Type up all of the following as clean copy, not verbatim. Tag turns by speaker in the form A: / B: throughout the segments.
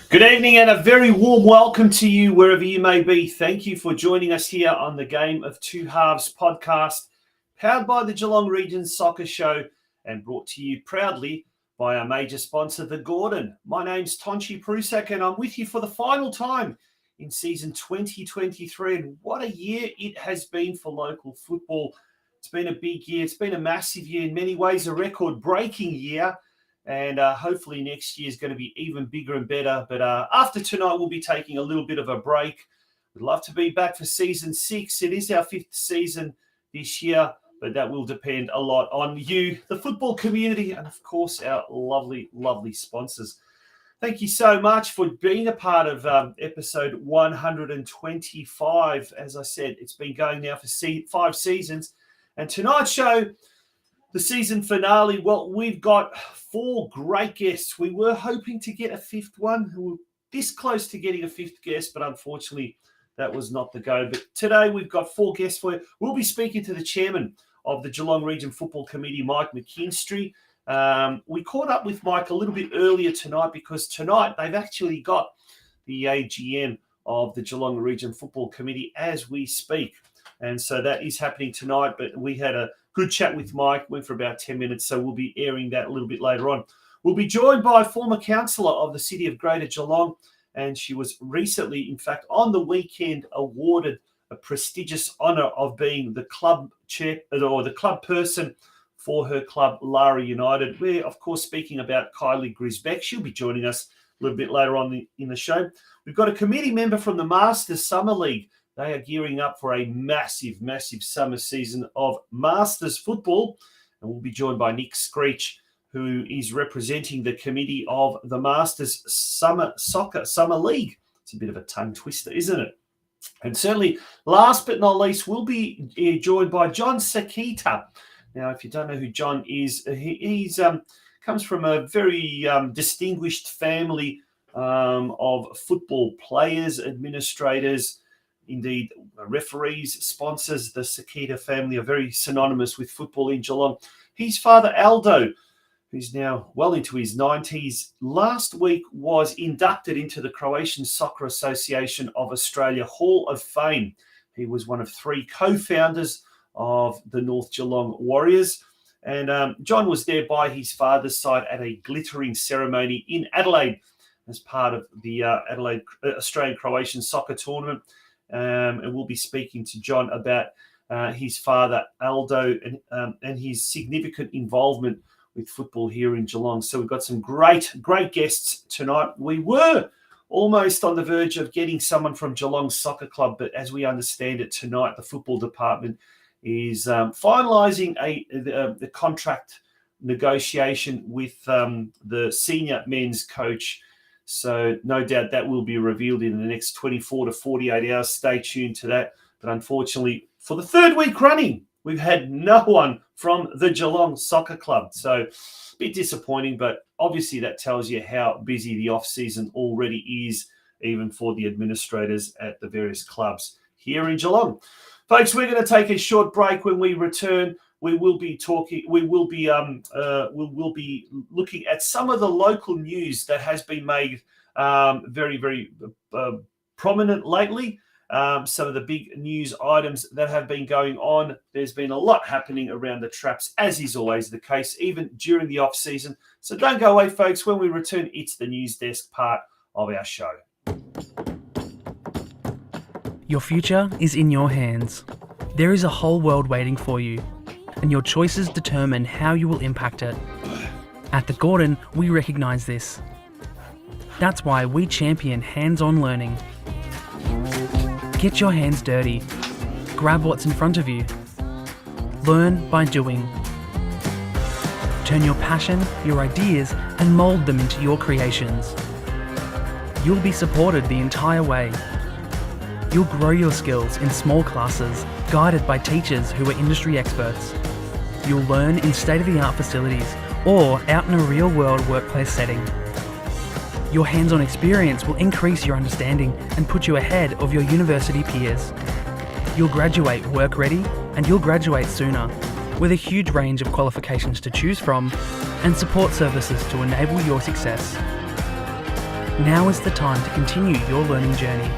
A: Good evening and a very warm welcome to you wherever you may be. Thank you for joining us here on the Game of Two Halves podcast, powered by the Geelong Region Soccer Show and brought to you proudly by our major sponsor, The Gordon. My name's Tonchi Prusak and I'm with you for the final time in season 2023. And what a year it has been for local football. It's been a big year. It's been a massive year, in many ways a record-breaking year. And hopefully next year is going to be even bigger and better. But after tonight, we'll be taking a little bit of a break. We'd love to be back for season 6. It is our 5th season this year, but that will depend a lot on you, the football community, and of course, our lovely, lovely sponsors. Thank you so much for being a part of episode 125. As I said, it's been going now for 5 seasons. And tonight's show, the season finale, well, we've got 4 great guests. We were hoping to get a 5th one. We were this close to getting a 5th guest, but unfortunately, that was not the go. But today, we've got 4 guests for you. We'll be speaking to the chairman of the Geelong Region Football Committee, Mike McKINSTRY. We caught up with Mike a little bit earlier tonight because tonight they've actually got the AGM of the Geelong Region Football Committee as we speak. And so that is happening tonight, but we had a good chat with Mike, went for about 10 minutes, so we'll be airing that a little bit later on. We'll be joined by a former councillor of the City of Greater Geelong, and she was recently, in fact, on the weekend, awarded a prestigious honour of being the club chair or the club person for her club, Lara United. We're, of course, speaking about KYLIE GRZYBEK. She'll be joining us a little bit later on in the show. We've got a committee member from the Masters Summer League. They are gearing up for a massive, massive summer season of Masters football. And we'll be joined by SCREECH, who is representing the committee of the Masters Summer League. It's a bit of a tongue twister, isn't it? And certainly, last but not least, we'll be joined by John SIKETA. Now, if you don't know who John is, he's comes from a very distinguished family of football players, administrators, indeed referees, sponsors. The SIKETA family are very synonymous with football in Geelong. His father, ALDO, who's now well into his 90s, last week was inducted into the Croatian Soccer Association of Australia Hall of Fame. He was one of 3 co-founders of the North Geelong Warriors. And John was there by his father's side at a glittering ceremony in Adelaide as part of the Adelaide Australian-Croatian Soccer Tournament. And we'll be speaking to John about his father, Aldo, and his significant involvement with football here in Geelong. So we've got some great guests tonight. We were almost on the verge of getting someone from Geelong Soccer Club, but as we understand it tonight, the football department is finalising the contract negotiation with the senior men's coach. So no doubt that will be revealed in the next 24 to 48 hours. Stay tuned to that. But unfortunately, for the 3rd week running, we've had no one from the Geelong Soccer Club. So a bit disappointing, but obviously that tells you how busy the off-season already is, even for the administrators at the various clubs here in Geelong. Folks, we're going to take a short break. When we return, we will be talking. We will be looking at some of the local news that has been made very, very prominent lately. Some of the big news items that have been going on. There's been a lot happening around the traps, as is always the case, even during the off season. So don't go away, folks. When we return, it's the news desk part of our show.
B: Your future is in your hands. There is a whole world waiting for you, and your choices determine how you will impact it. At the Gordon, we recognise this. That's why we champion hands-on learning. Get your hands dirty. Grab what's in front of you. Learn by doing. Turn your passion, your ideas, and mould them into your creations. You'll be supported the entire way. You'll grow your skills in small classes, guided by teachers who are industry experts. You'll learn in state-of-the-art facilities or out in a real-world workplace setting. Your hands-on experience will increase your understanding and put you ahead of your university peers. You'll graduate work-ready, and you'll graduate sooner, with a huge range of qualifications to choose from and support services to enable your success. Now is the time to continue your learning journey.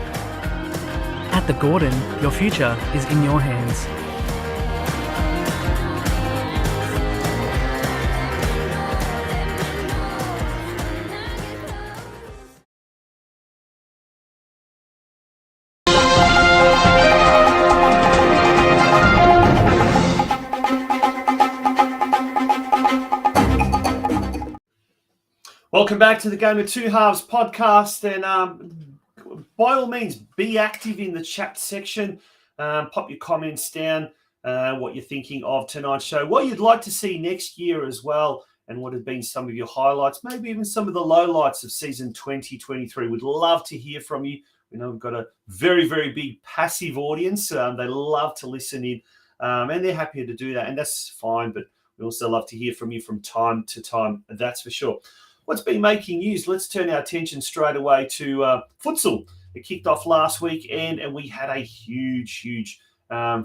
B: At the Gordon, your future is in your hands.
A: Welcome back to the Game of Two Halves podcast, and by all means, be active in the chat section. Pop your comments down, what you're thinking of tonight's show, what you'd like to see next year as well, and what have been some of your highlights, maybe even some of the lowlights of season 2023. We'd love to hear from you. We know we've got a very, very big passive audience. They love to listen in, and they're happy to do that, and that's fine, but we also love to hear from you from time to time, that's for sure. What's been making news? Let's turn our attention straight away to futsal. It kicked off last weekend, and we had a huge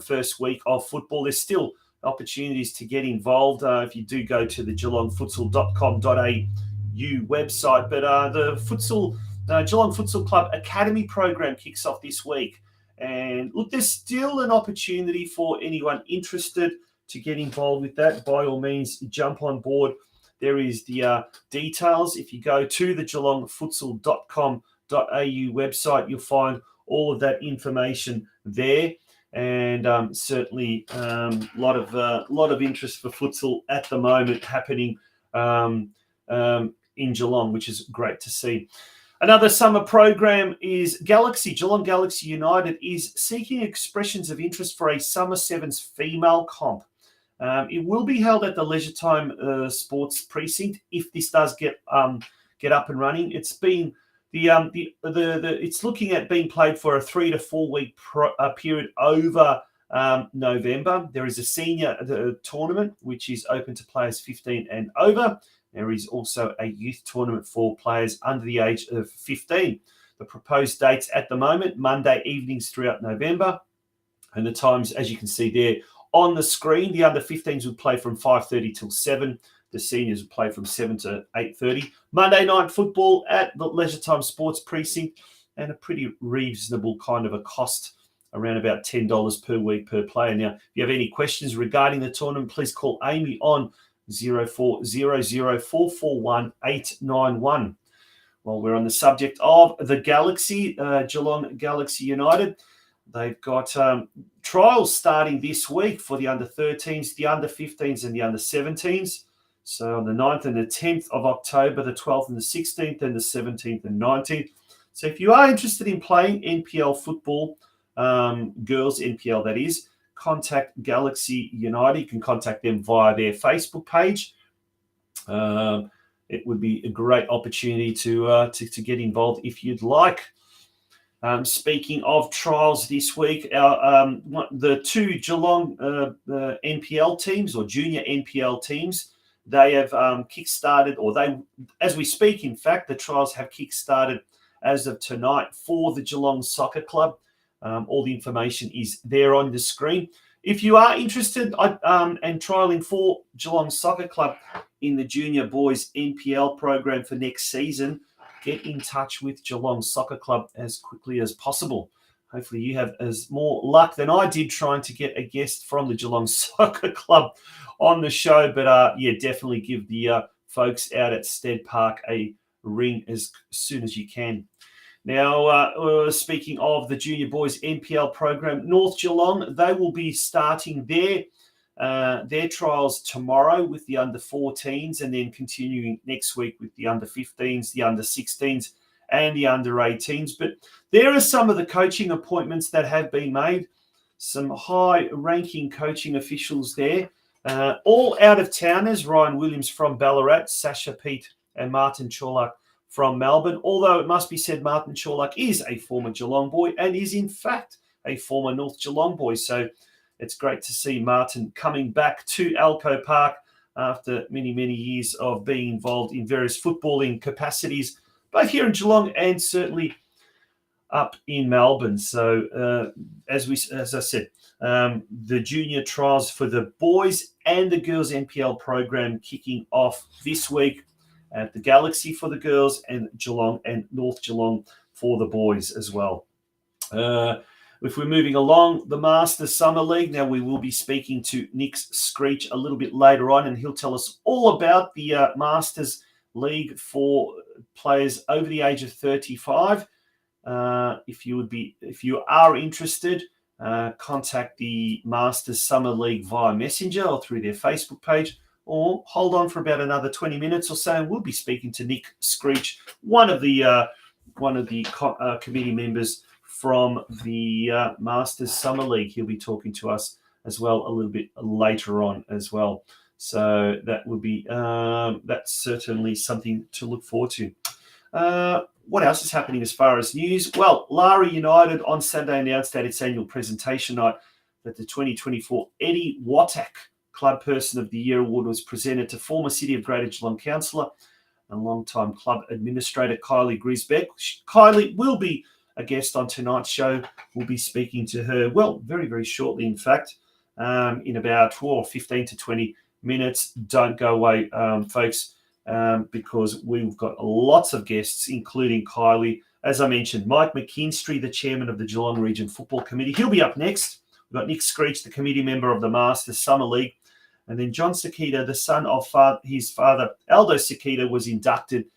A: first week of football. There's still opportunities to get involved if you do go to the geelongfutsal.com.au website. But the Geelong Futsal Club Academy program kicks off this week. And look, there's still an opportunity for anyone interested to get involved with that. By all means, jump on board. There is the details. If you go to the geelongfutsal.com.au website, you'll find all of that information there. And certainly a lot of interest for futsal at the moment happening in Geelong, which is great to see. Another summer program is Galaxy. Geelong Galaxy United is seeking expressions of interest for a Summer Sevens female comp. It will be held at the Leisure Time Sports Precinct if this does get up and running. It's been it's looking at being played for a 3 to 4 week period over November. There is a senior tournament which is open to players 15 and over. There is also a youth tournament for players under the age of 15. The proposed dates at the moment, Monday evenings throughout November, and the times, as you can see there on the screen, the under 15s would play from 5:30 till 7. The seniors would play from 7 to 8:30. Monday night football at the Leisure Time Sports Precinct, and a pretty reasonable kind of a cost, around about $10 per week per player. Now, if you have any questions regarding the tournament, please call Amy on 0400441891. While we're on the subject of the Galaxy, Geelong Galaxy United, they've got trials starting this week for the under-13s, the under-15s and the under-17s. So on the 9th and the 10th of October, the 12th and the 16th, and the 17th and 19th. So if you are interested in playing NPL football, girls NPL that is, contact Galaxy United. You can contact them via their Facebook page. It would be a great opportunity to get involved if you'd like. Speaking of trials this week, the two Geelong NPL teams or junior NPL teams, they have kick-started, or as we speak, in fact, the trials have kick-started as of tonight for the Geelong Soccer Club. All the information is there on the screen. if you are interested and trialling for Geelong Soccer Club in the Junior Boys NPL program for next season, get in touch with Geelong Soccer Club as quickly as possible. Hopefully you have as more luck than I did trying to get a guest from the Geelong Soccer Club on the show. But yeah, definitely give the folks out at Stead Park a ring as soon as you can. Now, speaking of the Junior Boys NPL program, North Geelong, they will be starting their trials tomorrow with the under-14s and then continuing next week with the under-15s, the under-16s and the under-18s. But there are some of the coaching appointments that have been made, some high-ranking coaching officials there, all out-of-towners, Ryan Williams from Ballarat, Sasha Pete and Martin Chorlach from Melbourne, although it must be said Martin Chorlach is a former Geelong boy and is in fact a former North Geelong boy. So it's great to see Martin coming back to Alco Park after many, many years of being involved in various footballing capacities, both here in Geelong and certainly up in Melbourne. So as I said, the junior trials for the boys and the girls NPL program kicking off this week at the Galaxy for the girls and Geelong and North Geelong for the boys as well. If we're moving along, the Masters Summer League, now we will be speaking to Nick Screech a little bit later on, and he'll tell us all about the Masters League for players over the age of 35. If you are interested, contact the Masters Summer League via Messenger or through their Facebook page, or hold on for about another 20 minutes or so, and we'll be speaking to Nick Screech, one of the committee members from the Masters Summer League. He'll be talking to us as well a little bit later on as well. So that would be that's certainly something to look forward to. What else is happening as far as news? Well, Lara United on Saturday announced at its annual presentation night that the 2024 Eddie Wattach Club Person of the Year award was presented to former City of Greater Geelong councillor and long-time club administrator GRZYBEK. KYLIE will be a guest on tonight's show. We'll be speaking to her, well, very, very shortly, in fact, in about 15 to 20 minutes. Don't go away, folks, because we've got lots of guests, including KYLIE. As I mentioned, Mike McKINSTRY, the chairman of the Geelong Region Football Committee. He'll be up next. We've got Nick Screech, the committee member of the Masters Summer League. And then John SIKETA, the son of his father, ALDO SIKETA, was inducted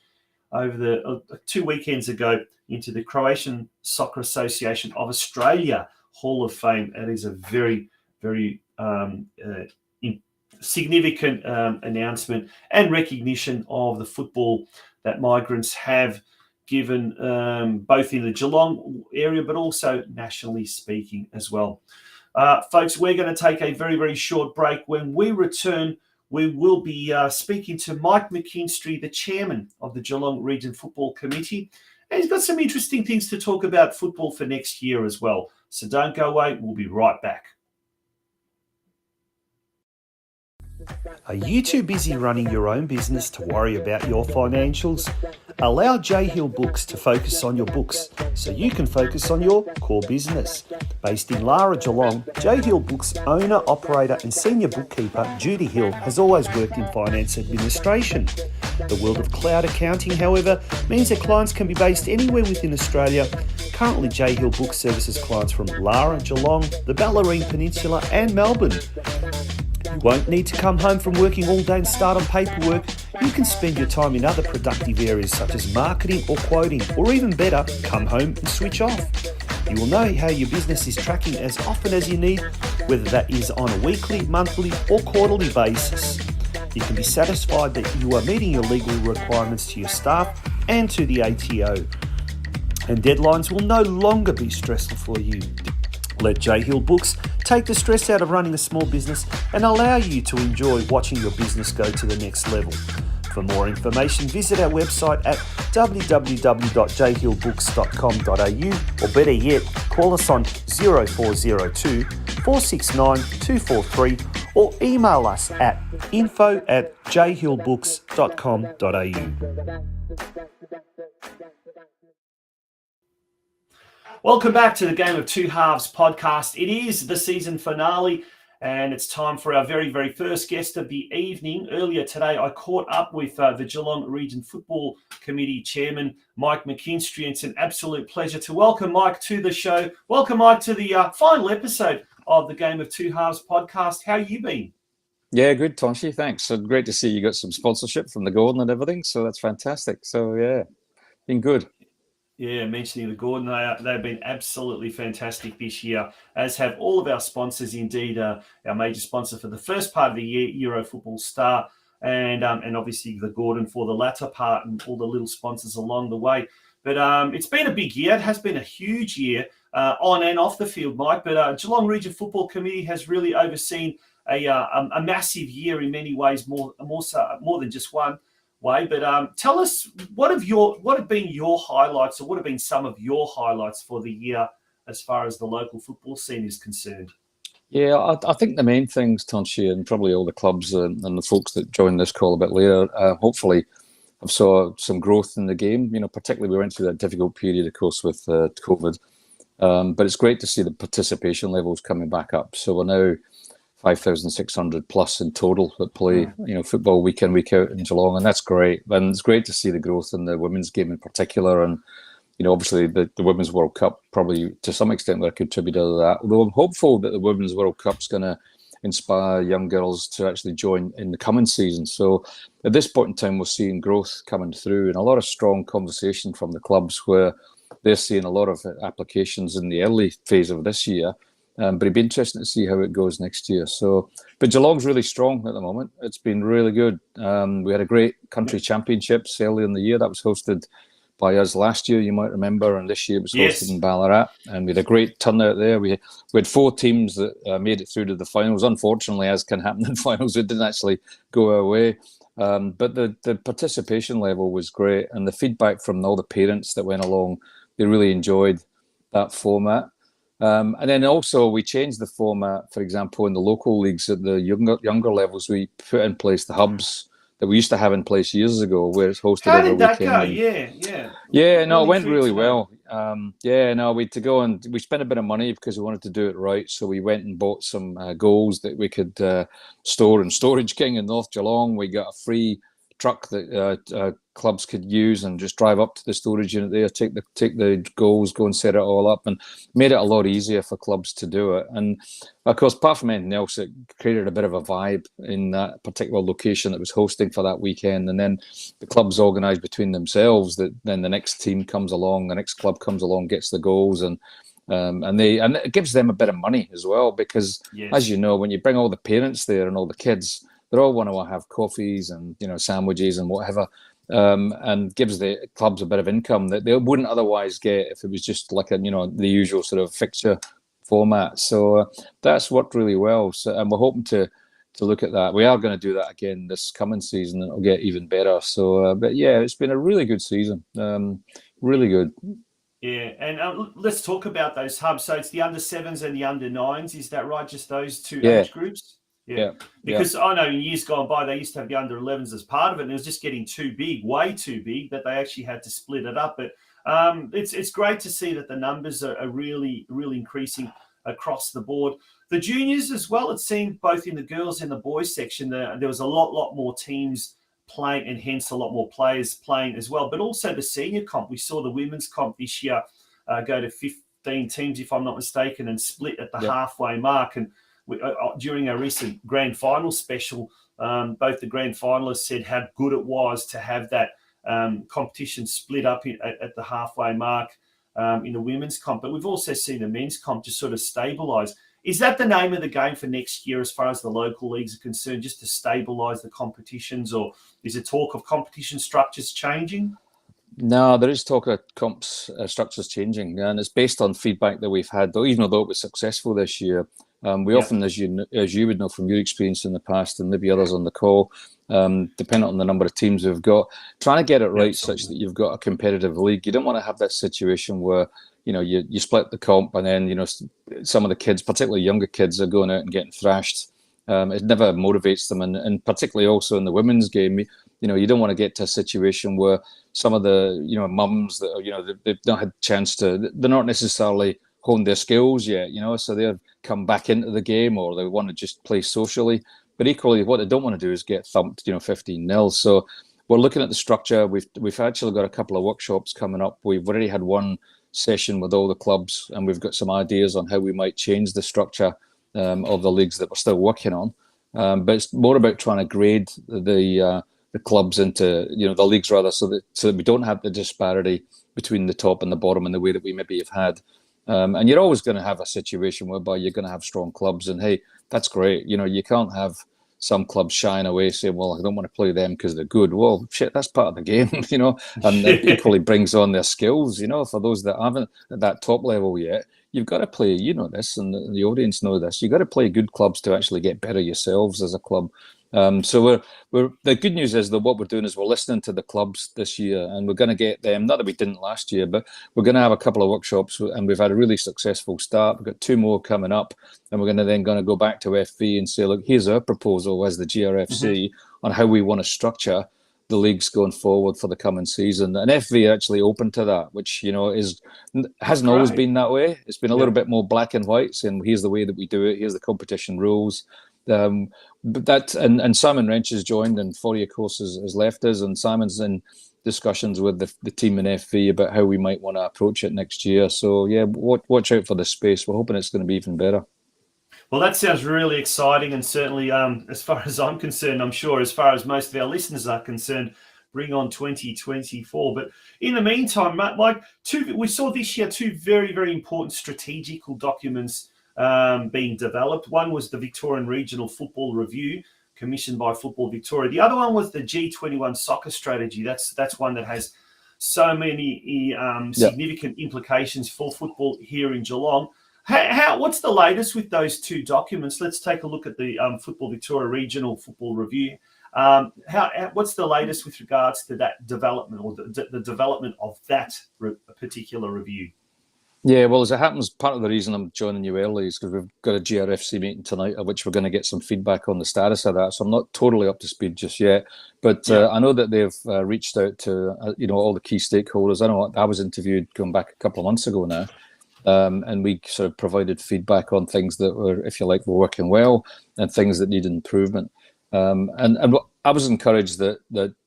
A: over the 2 weekends ago into the Croatian Soccer Association of Australia Hall of Fame. That is a very, very significant announcement and recognition of the football that migrants have given both in the Geelong area, but also nationally speaking as well. Folks, we're going to take a very, very short break. When we return, we will be speaking to Mike McKINSTRY, the chairman of the Geelong Region Football Committee. And he's got some interesting things to talk about football for next year as well. So don't go away. We'll be right back. Are you too busy running your own business to worry about your financials? Allow J Hill Books to focus on your books so you can focus on your core business. Based in Lara, Geelong, J Hill Books owner, operator and senior bookkeeper Judy Hill has always worked in finance administration. The world of cloud accounting, however, means that clients can be based anywhere within Australia. Currently, J Hill Books services clients from Lara, Geelong, the Bellarine Peninsula and Melbourne. You won't need to come home from working all day and start on paperwork. You can spend your time in other productive areas such as marketing or quoting, or even better, come home and switch off. You will know how your business is tracking as often as you need, whether that is on a weekly, monthly or quarterly basis. You can be satisfied that you are meeting your legal requirements to your staff and to the ATO. And deadlines will no longer be stressful for you. Let J Hill Books take the stress out of running a small business and allow you to enjoy watching your business go to the next level. For more information, visit our website at www.jhillbooks.com.au, or better yet, call us on 0402 469 243 or email us at info@jhillbooks.com.au. Welcome back to the Game of Two Halves podcast. It is the season finale, And it's time for our very, very first guest of the evening. Earlier today, I caught up with the Geelong Region Football Committee Chairman, Mike McKINSTRY. And it's an absolute pleasure to welcome Mike to the show. Welcome, Mike, to the final episode of the Game of Two Halves podcast. How you been?
C: Yeah, good, Tonshi. Thanks. So great to see you got some sponsorship from the Gordon and everything. So that's fantastic. So, yeah, been good.
A: Yeah, mentioning the Gordon, they've been absolutely fantastic this year, as have all of our sponsors. Indeed, our major sponsor for the first part of the year, Euro Football Star, and obviously the Gordon for the latter part, and all the little sponsors along the way. But it's been a big year. It has been a huge year on and off the field, Mike. But Geelong Region Football Committee has really overseen a massive year in many ways, more than just one way. But tell us, what have been your highlights, or what have been some of your highlights for the year as far as the local football scene is concerned?
C: Yeah, I think the main things, Tonshi, and probably all the clubs and the folks that join this call a bit later, hopefully have saw some growth in the game. You know, particularly we went through that difficult period, of course, with COVID. But it's great to see the participation levels coming back up. So we're now 5,600 plus in total that play, football week in, week out in Geelong, and that's great. And it's great to see the growth in the women's game in particular. And, obviously the Women's World Cup probably to some extent were a contributor to that. Although I'm hopeful that the Women's World Cup's going to inspire young girls to actually join in the coming season. So at this point in time, we're seeing growth coming through and a lot of strong conversation from the clubs where they're seeing a lot of applications in the early phase of this year. But it'd be interesting to see how it goes next year. So, but Geelong's really strong at the moment. It's been really good. We had a great country championships early in the year that was hosted by us last year, you might remember, and this year it was hosted in Ballarat, and we had a great turnout there. We had 4 teams that made it through to the finals. Unfortunately, as can happen in finals, it didn't actually go our way. But the participation level was great, and the feedback from all the parents that went along, they really enjoyed that format. And then also we changed the format, for example, in the local leagues at the younger levels. We put in place the hubs that we used to have in place years ago, where it's hosted
A: How
C: over
A: did
C: a
A: that
C: weekend.
A: go?
C: Yeah, no, it went really well. We had to go and we spent a bit of money because we wanted to do it right. So we went and bought some goals that we could store in Storage King in North Geelong. We got a free truck that clubs could use and just drive up to the storage unit there, take the goals, go and set it all up, and made it a lot easier for clubs to do it. And of course, apart from anything else, it created a bit of a vibe in that particular location that was hosting for that weekend. And then the clubs organised between themselves that then the next team comes along, the next club comes along, gets the goals, and it gives them a bit of money as well, because as you know, when you bring all the parents there and all the kids, they all want to have coffees and sandwiches and whatever, and gives the clubs a bit of income that they wouldn't otherwise get if it was just like the usual sort of fixture format. So that's worked really well. So, and we're hoping to look at that. We are going to do that again this coming season, and it'll get even better. So, but yeah, it's been a really good season. Really good.
A: Yeah, and let's talk about those hubs. So it's the under 7s and the under 9s. Is that right? Just those two age groups? Yeah. Because I know in years gone by, they used to have the under 11s as part of it, and it was just getting too big, way too big, that they actually had to split it up. But it's great to see that the numbers are really, really increasing across the board. The juniors as well, it seemed both in the girls and the boys section, there was a lot more teams playing, and hence a lot more players playing as well. But also the senior comp, we saw the women's comp this year go to 15 teams, if I'm not mistaken, and split at the halfway mark. And during our recent grand final special, both the grand finalists said how good it was to have that competition split up at the halfway mark in the women's comp. But we've also seen the men's comp just sort of stabilise. Is that the name of the game for next year as far as the local leagues are concerned, just to stabilise the competitions, or is there talk of competition structures changing?
C: No, there is talk of comps structures changing, and it's based on feedback that we've had, though, even though it was successful this year. We often, as you would know from your experience in the past, and maybe others on the call, depending on the number of teams we've got, trying to get it right such that you've got a competitive league. You don't want to have that situation where you split the comp and then some of the kids, particularly younger kids, are going out and getting thrashed. It never motivates them, and particularly also in the women's game, you don't want to get to a situation where some of the mums that they've not had a chance to, they're not necessarily honed their skills yet, so they've come back into the game, or they want to just play socially. But equally, what they don't want to do is get thumped, 15-0. So we're looking at the structure. We've actually got a couple of workshops coming up. We've already had one session with all the clubs, and we've got some ideas on how we might change the structure of the leagues that we're still working on. But it's more about trying to grade the clubs into, the leagues rather, so that we don't have the disparity between the top and the bottom in the way that we maybe have had. And you're always going to have a situation whereby you're going to have strong clubs, and hey, that's great. You can't have some clubs shying away, saying, well, I don't want to play them because they're good. Well, shit, that's part of the game, and it equally brings on their skills, for those that haven't at that top level yet. You've got to play, this, and the audience know this. You've got to play good clubs to actually get better yourselves as a club. So we're the good news is that what we're doing is we're listening to the clubs this year, and we're going to get them, not that we didn't last year, but we're going to have a couple of workshops, and we've had a really successful start. We've got 2 more coming up, and we're going to go back to FV and say, look, here's our proposal as the GRFC on how we want to structure the leagues going forward for the coming season. And FV are actually open to that, which hasn't always been that way. It's been a little bit more black and white, saying here's the way that we do it, here's the competition rules. But that and Simon Wrench has joined, and Fourier, of course, has left us, and Simon's in discussions with the team in FV about how we might want to approach it next year. So yeah, watch out for the space. We're hoping it's going to be even better.
A: Well, that sounds really exciting, and certainly, as far as I'm concerned, I'm sure as far as most of our listeners are concerned, bring on 2024. But in the meantime, Matt, we saw this year 2 very, very important strategical documents being developed. One was the Victorian Regional Football Review, commissioned by Football Victoria. The other one was the G21 Soccer Strategy. That's one that has so many significant implications for football here in Geelong. What's the latest with those 2 documents? Let's take a look at the Football Victoria Regional Football Review. What's the latest with regards to that development, or the development of that particular review?
C: Yeah, well, as it happens, part of the reason I'm joining you early is because we've got a GRFC meeting tonight, at which we're going to get some feedback on the status of that. So I'm not totally up to speed just yet, but I know that they've reached out to all the key stakeholders. I know I was interviewed going back a couple of months ago now, and we sort of provided feedback on things that were, if you like, were working well, and things that needed improvement. And I was encouraged that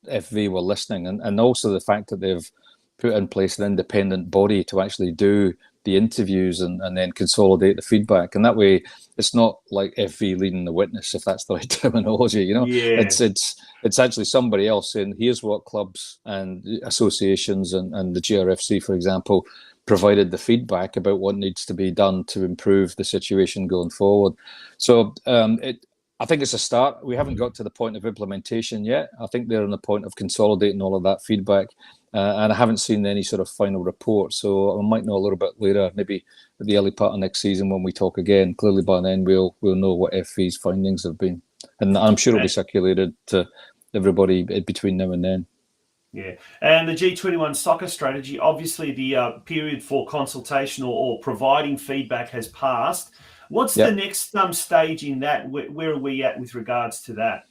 C: FV were listening, and also the fact that they've put in place an independent body to actually do the interviews and then consolidate the feedback. And that way, it's not like FV leading the witness, if that's the right terminology. It's actually somebody else saying, here's what clubs and associations and the GRFC, for example, provided the feedback about what needs to be done to improve the situation going forward. So I think it's a start. We haven't got to the point of implementation yet. I think they're on the point of consolidating all of that feedback. And I haven't seen any sort of final report. So I might know a little bit later, maybe at the early part of next season when we talk again. Clearly by then we'll know what FV's findings have been. And I'm sure it'll be circulated to everybody between now and then.
A: Yeah. And the G21 Soccer Strategy, obviously the period for consultation or providing feedback has passed. What's the next stage in that? Where are we at with regards to that?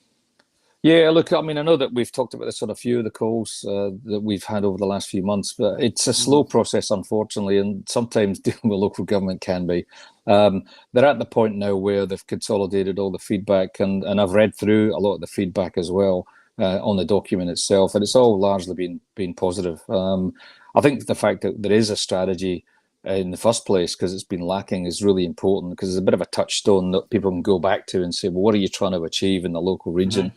C: Yeah, look, I mean, I know that we've talked about this on a few of the calls that we've had over the last few months, but it's a slow process, unfortunately, and sometimes dealing with local government can be. They're at the point now where they've consolidated all the feedback, and I've read through a lot of the feedback as well on the document itself, and it's all largely been positive. I think the fact that there is a strategy in the first place, because it's been lacking, is really important, because it's a bit of a touchstone that people can go back to and say, well, what are you trying to achieve in the local region?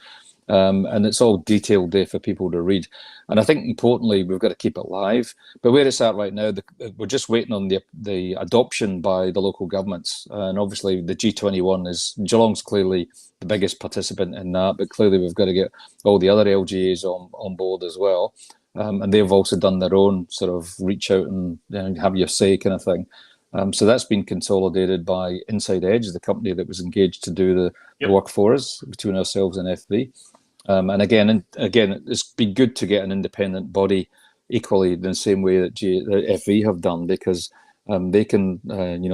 C: And it's all detailed there for people to read. And I think importantly, we've got to keep it live. But where it's at right now, we're just waiting on the adoption by the local governments. And obviously the G21 Geelong's clearly the biggest participant in that, but clearly we've got to get all the other LGAs on board as well. And they've also done their own sort of reach out and have your say kind of thing. So that's been consolidated by Inside Edge, the company that was engaged to do the work for us between ourselves and FV. And again, it's been good to get an independent body equally in the same way that FV have done, because they can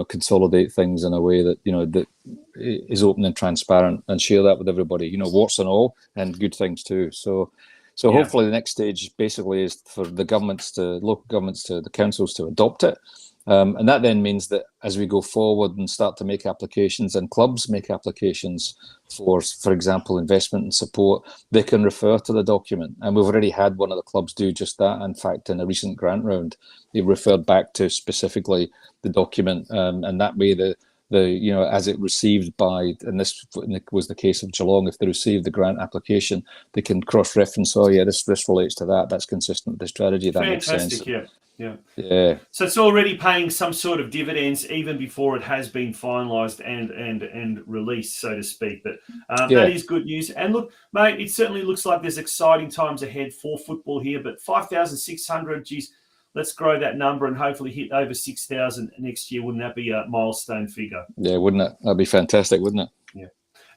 C: consolidate things in a way that that is open and transparent, and share that with everybody, warts and all, and good things too. So hopefully the next stage basically is for the local governments to the councils to adopt it. And that then means that as we go forward and start to make applications, and clubs make applications for example, investment and support, they can refer to the document. And we've already had one of the clubs do just that. In fact, in a recent grant round, they referred back to specifically the document, and that way the as it received by, and this was the case of Geelong, if they received the grant application, they can cross-reference, oh yeah, this relates to that, that's consistent with the strategy, that makes sense. Yeah.
A: So it's already paying some sort of dividends even before it has been finalised and released, so to speak. But that is good news. And look, mate, it certainly looks like there's exciting times ahead for football here. But 5,600, geez, let's grow that number and hopefully hit over 6,000 next year. Wouldn't that be a milestone figure?
C: Yeah, wouldn't it? That'd be fantastic, wouldn't it?
A: Yeah.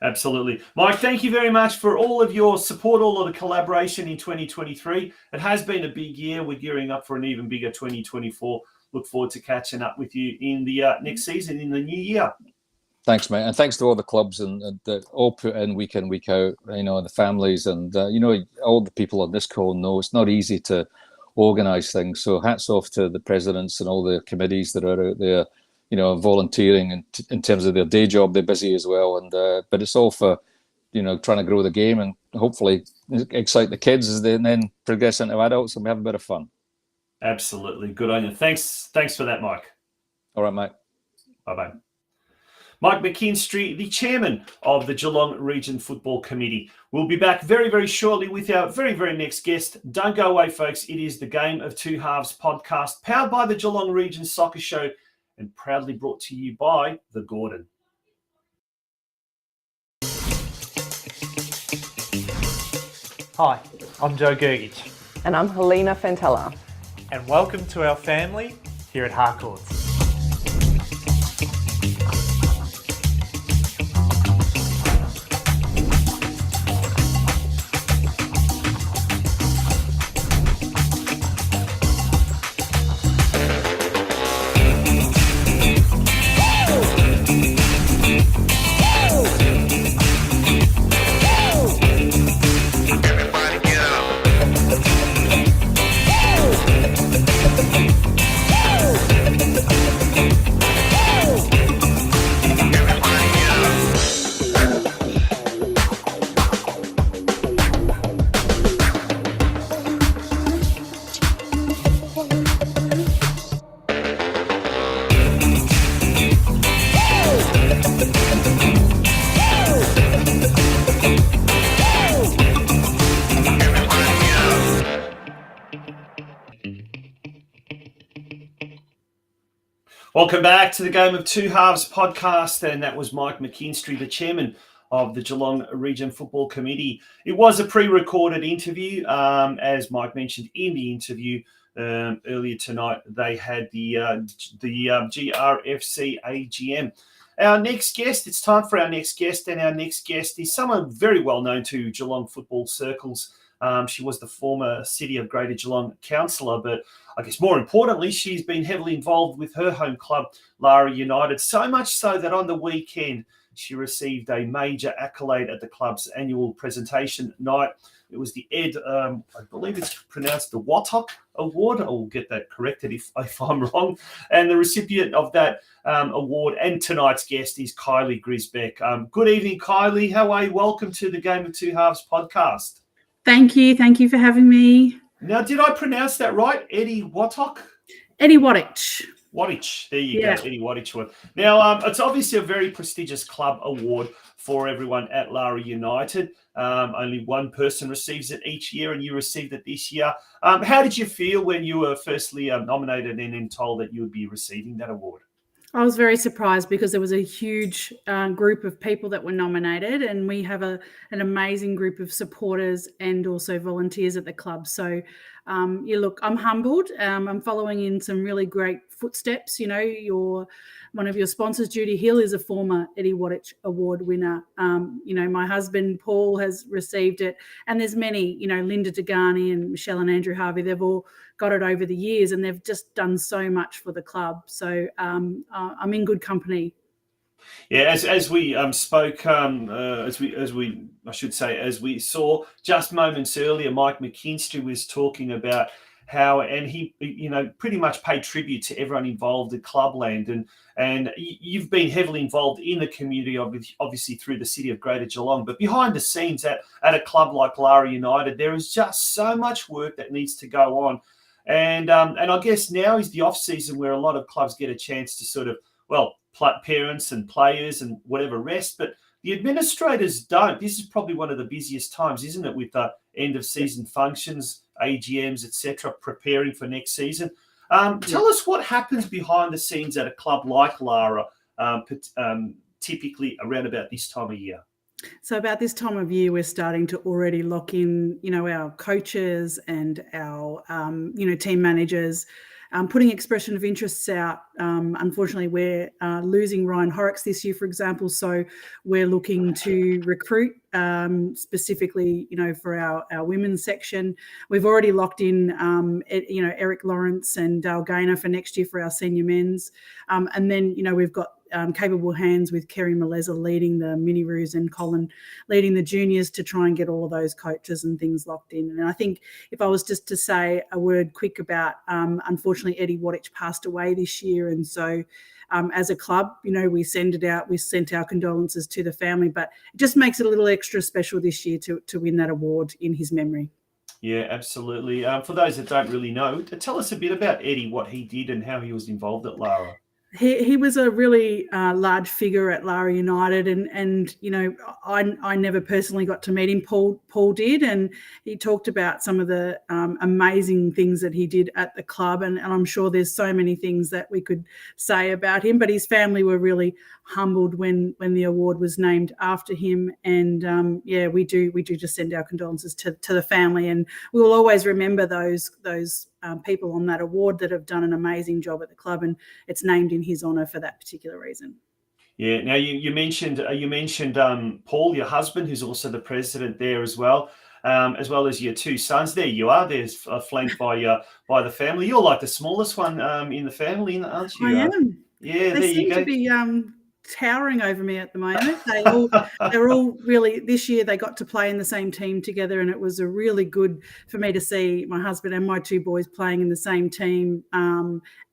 A: Absolutely. Mike, thank you very much for all of your support, all of the collaboration in 2023. It has been a big year. We're gearing up for an even bigger 2024. Look forward to catching up with you in the next season, in the new year.
C: Thanks, mate. And thanks to all the clubs and that all put in week in, week out, and the families and, all the people on this call know it's not easy to organise things. So hats off to the presidents and all the committees that are out there, volunteering, and in terms of their day job, they're busy as well. And but it's all for, trying to grow the game and hopefully excite the kids as they then progress into adults and we have a bit of fun.
A: Absolutely. Good on you. Thanks for that, Mike.
C: All right, mate.
A: Bye-bye. Mike McKINSTRY, the chairman of the Geelong Region Football Committee. We'll be back very, very shortly with our very, very next guest. Don't go away, folks. It is the Game of Two Halves podcast, powered by the Geelong Region Soccer Show and proudly brought to you by The Gordon.
D: Hi, I'm Joe GRZYBEK.
E: And I'm Helena Fantella.
D: And welcome to our family here at Harcourts.
A: Welcome back to the Game of Two Halves podcast, and that was Mike McKINSTRY, the chairman of the Geelong Region Football Committee. It was a pre-recorded interview. As Mike mentioned in the interview earlier tonight, they had the GRFC AGM. Our next guest, it's time for our next guest, and our next guest is someone very well known to Geelong football circles. She was the former City of Greater Geelong councillor, but I guess more importantly, she's been heavily involved with her home club, Lara United, so much so that on the weekend she received a major accolade at the club's annual presentation night. It was the I believe it's pronounced the Wattach Award. I'll get that corrected if I'm wrong. And the recipient of that award and tonight's guest is GRZYBEK. Good evening, Kylie. How are you? Welcome to the Game of Two Halves podcast.
F: Thank you. Thank you for having me.
A: Now, did I pronounce that right? Eddie Wattach?
F: Eddie Wattach.
A: Wattach. There you go. Eddie Wattach. Now, it's obviously a very prestigious club award for everyone at Lara United. Only one person receives it each year, and you received it this year. How did you feel when you were firstly nominated and then told that you would be receiving that award?
F: I was very surprised because there was a huge group of people that were nominated, and we have an amazing group of supporters and also volunteers at the club. So, I'm humbled. I'm following in some really great footsteps. One of your sponsors, Judy Hill, is a former Eddie Wattach Award winner. My husband, Paul, has received it. And there's many, Linda Degani and Michelle and Andrew Harvey, they've all got it over the years, and they've just done so much for the club. So I'm in good company.
A: Yeah, as we spoke, as we saw just moments earlier, Mike McKINSTRY was talking about and he, pretty much paid tribute to everyone involved at Clubland. And you've been heavily involved in the community, obviously through the city of Greater Geelong. But behind the scenes at a club like Lara United, there is just so much work that needs to go on. And I guess now is the off season where a lot of clubs get a chance to sort of, parents and players and whatever rest, but the administrators don't. This is probably one of the busiest times, isn't it, with the end of season functions, AGMs, etc., preparing for next season. Tell us what happens behind the scenes at a club like Lara, typically around about this time of year.
F: So about this time of year, we're starting to already lock in, our coaches and our, team managers, putting expression of interests out. Unfortunately, we're losing Ryan Horrocks this year, for example. So we're looking to recruit specifically, for our women's section. We've already locked in, Eric Lawrence and Dale Gaynor for next year for our senior men's. And then, we've got capable hands with Kerry Maleza leading the mini roos and Colin leading the juniors to try and get all of those coaches and things locked in. And I think if I was just to say a word quick about, unfortunately, Eddie Wattach passed away this year. And so as a club, we sent our condolences to the family, but it just makes it a little extra special this year to win that award in his memory.
A: Yeah, absolutely. For those that don't really know, tell us a bit about Eddie, what he did and how he was involved at Lara.
F: He was a really large figure at Lara United, and I never personally got to meet him. Paul did, and he talked about some of the amazing things that he did at the club, and I'm sure there's so many things that we could say about him. But his family were really humbled when the award was named after him, and we do just send our condolences to the family, and we will always remember those people on that award that have done an amazing job at the club, and it's named in his honour for that particular reason. Yeah.
A: Now you mentioned Paul, your husband, who's also the president there as well as your two sons. There you are. There's flanked by the family. You're like the smallest one in the family, aren't you?
F: I am.
A: Yeah,
F: they
A: there
F: seem
A: you go.
F: To be towering over me at the moment. They're all really, this year they got to play in the same team together, and it was a really good for me to see my husband and my two boys playing in the same team,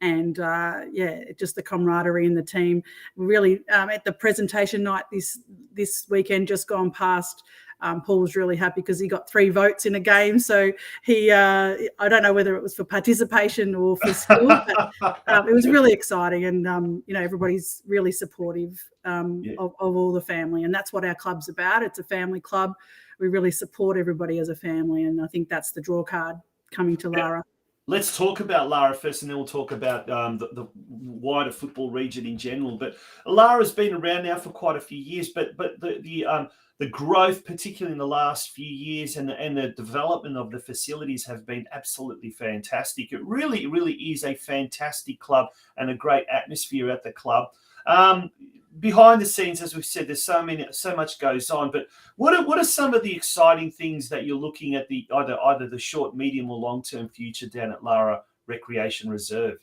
F: just the camaraderie in the team. Really, at the presentation night this weekend just gone past, Paul was really happy because he got 3 votes in a game. So he, I don't know whether it was for participation or for skill, but it was really exciting. And, everybody's really supportive of all the family. And that's what our club's about. It's a family club. We really support everybody as a family. And I think that's the draw card coming to Lara.
A: Let's talk about Lara first, and then we'll talk about the wider football region in general. But Lara's been around now for quite a few years, but the growth, particularly in the last few years, and the development of the facilities have been absolutely fantastic. It really, really is a fantastic club and a great atmosphere at the club. Behind the scenes, as we've said, there's so much goes on. But what are some of the exciting things that you're looking at either the short, medium, or long-term future down at Lara Recreation Reserve?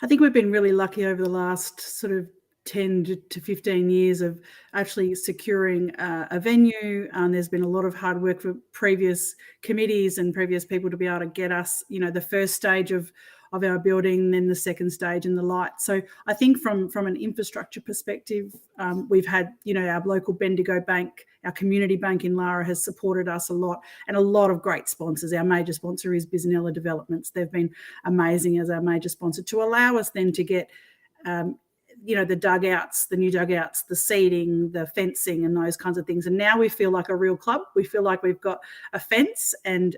F: I think we've been really lucky over the last sort of 10 to 15 years of actually securing a venue. There's been a lot of hard work for previous committees and previous people to be able to get us, the first stage of our building, then the second stage and the light. So I think from an infrastructure perspective, we've had, our local Bendigo Bank, our community bank in Lara has supported us a lot, and a lot of great sponsors. Our major sponsor is Bisnella Developments. They've been amazing as our major sponsor to allow us then to get the dugouts, the new dugouts, the seating, the fencing and those kinds of things. And now we feel like a real club. We feel like we've got a fence and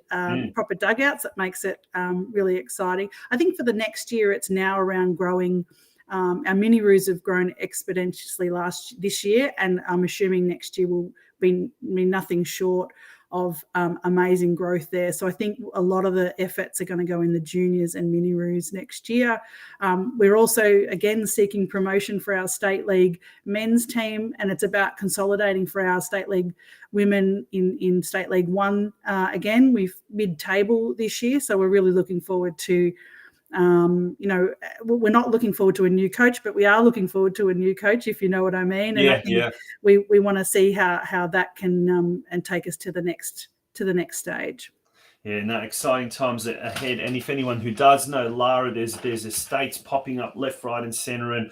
F: proper dugouts. That makes it really exciting. I think for the next year, it's now around growing. Our mini roos have grown exponentially this year, and I'm assuming next year will be nothing short of amazing growth there. So I think a lot of the efforts are going to go in the juniors and mini roos next year. We're also, again, seeking promotion for our State League men's team, and it's about consolidating for our State League women in State League 1. Again, we've mid-table this year, so we're really looking forward to we're not looking forward to a new coach, but we are looking forward to a new coach, if you know what I mean. And I think we want to see how that can and take us to the next stage.
A: Yeah, no, exciting times ahead. And if anyone who does know Lara, there's estates popping up left, right, and centre, and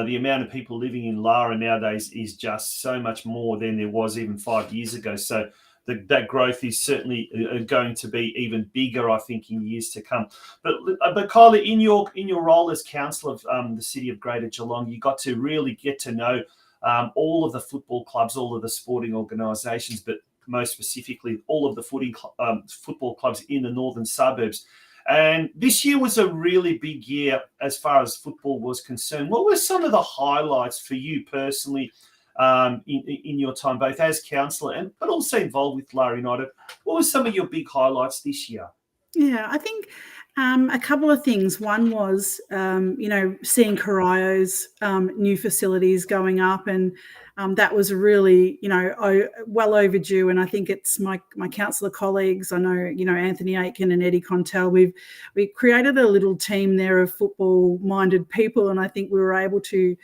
A: the amount of people living in Lara nowadays is just so much more than there was even 5 years ago. So that growth is certainly going to be even bigger, I think, in years to come. But KYLIE, in your role as councillor of the City of Greater Geelong, you got to really get to know all of the football clubs, all of the sporting organisations, but most specifically all of the football clubs in the northern suburbs. And this year was a really big year as far as football was concerned. What were some of the highlights for you personally in your time, both as councillor but also involved with Lara United? What were some of your big highlights this year?
F: Yeah, I think a couple of things. One was, seeing Coraio's new facilities going up, and that was really, well overdue. And I think it's my councillor colleagues. I know, Anthony Aitken and Eddie Contel. We created a little team there of football-minded people, and I think we were able to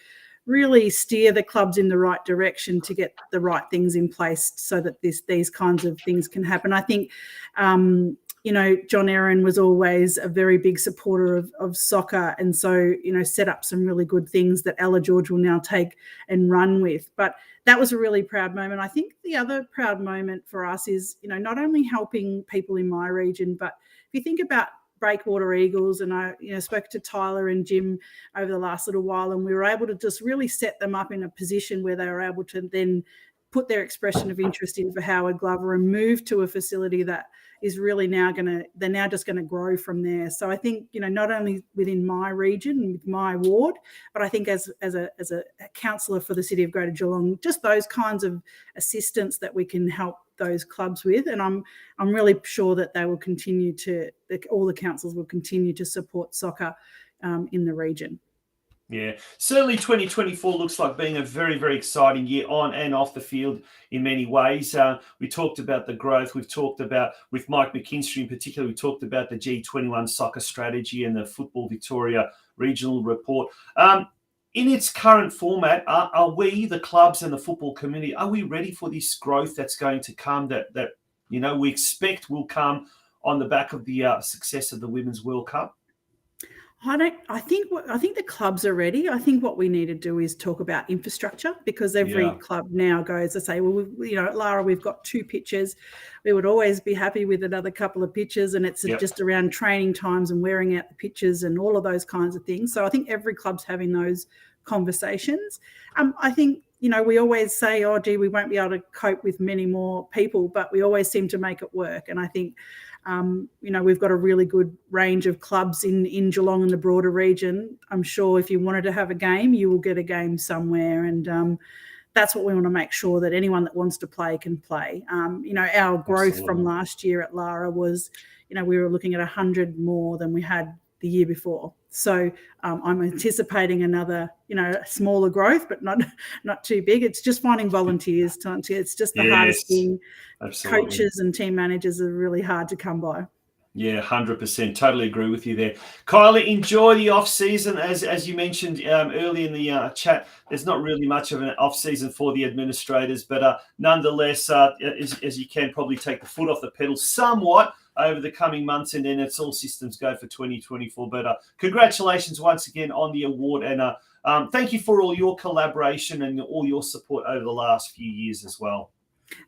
F: really steer the clubs in the right direction to get the right things in place so that these kinds of things can happen. I think, John Aaron was always a very big supporter of soccer, and so, set up some really good things that Ella George will now take and run with. But that was a really proud moment. I think the other proud moment for us is, not only helping people in my region, but if you think about Breakwater Eagles, and I spoke to Tyler and Jim over the last little while, and we were able to just really set them up in a position where they were able to then put their expression of interest in for Howard Glover and move to a facility that is really they're now just going to grow from there. So I think, not only within my region and with my ward, but I think as a councillor for the City of Greater Geelong, just those kinds of assistance that we can help those clubs with. And I'm really sure that they will continue all the councils will continue to support soccer in the region.
A: Yeah, certainly 2024 looks like being a very, very exciting year on and off the field in many ways. We talked about the growth. We've talked about, with Mike McKINSTRY in particular, we talked about the G21 soccer strategy and the Football Victoria regional report. In its current format, are we, the clubs and the football community, are we ready for this growth that's going to come that we expect will come on the back of the success of the Women's World Cup?
F: I think the clubs are ready. I think what we need to do is talk about infrastructure, because every club now goes to say, well, at Lara, we've got 2 pitches. We would always be happy with another couple of pitches, and it's just around training times and wearing out the pitches and all of those kinds of things. So I think every club's having those conversations. I think, we always say, oh, gee, we won't be able to cope with many more people, but we always seem to make it work. And I think, we've got a really good range of clubs in Geelong and the broader region. I'm sure if you wanted to have a game, you will get a game somewhere. And that's what we want to make sure, that anyone that wants to play can play. Our growth from last year at Lara was, we were looking at 100 more than we had the year before. So I'm anticipating another, smaller growth, but not too big. It's just finding volunteers. It's just the hardest thing. Absolutely. Coaches and team managers are really hard to come by.
A: Yeah, 100%. Totally agree with you there. KYLIE, enjoy the off-season. As you mentioned early in the chat, there's not really much of an off-season for the administrators, but nonetheless, as you can probably take the foot off the pedal somewhat over the coming months, and then it's all systems go for 2024. But congratulations once again on the award, and thank you for all your collaboration and all your support over the last few years as well.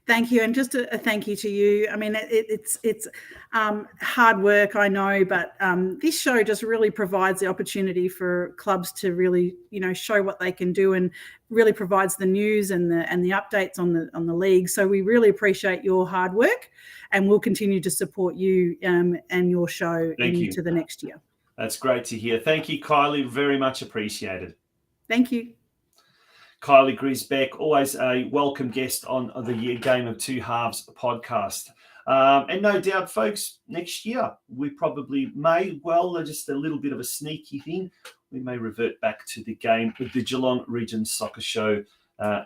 F: Thank you, and just a thank you to you. I mean, it's hard work, I know, but this show just really provides the opportunity for clubs to really, show what they can do, and really provides the news and the updates on the league. So we really appreciate your hard work, and we'll continue to support you and your show into the next year.
A: That's great to hear. Thank you, KYLIE. Very much appreciated.
F: Thank you.
A: KYLIE GRZYBEK, always a welcome guest on the Game of Two Halves podcast. And no doubt, folks, next year we probably may, just a little bit of a sneaky thing, we may revert back to the Geelong Region Soccer Show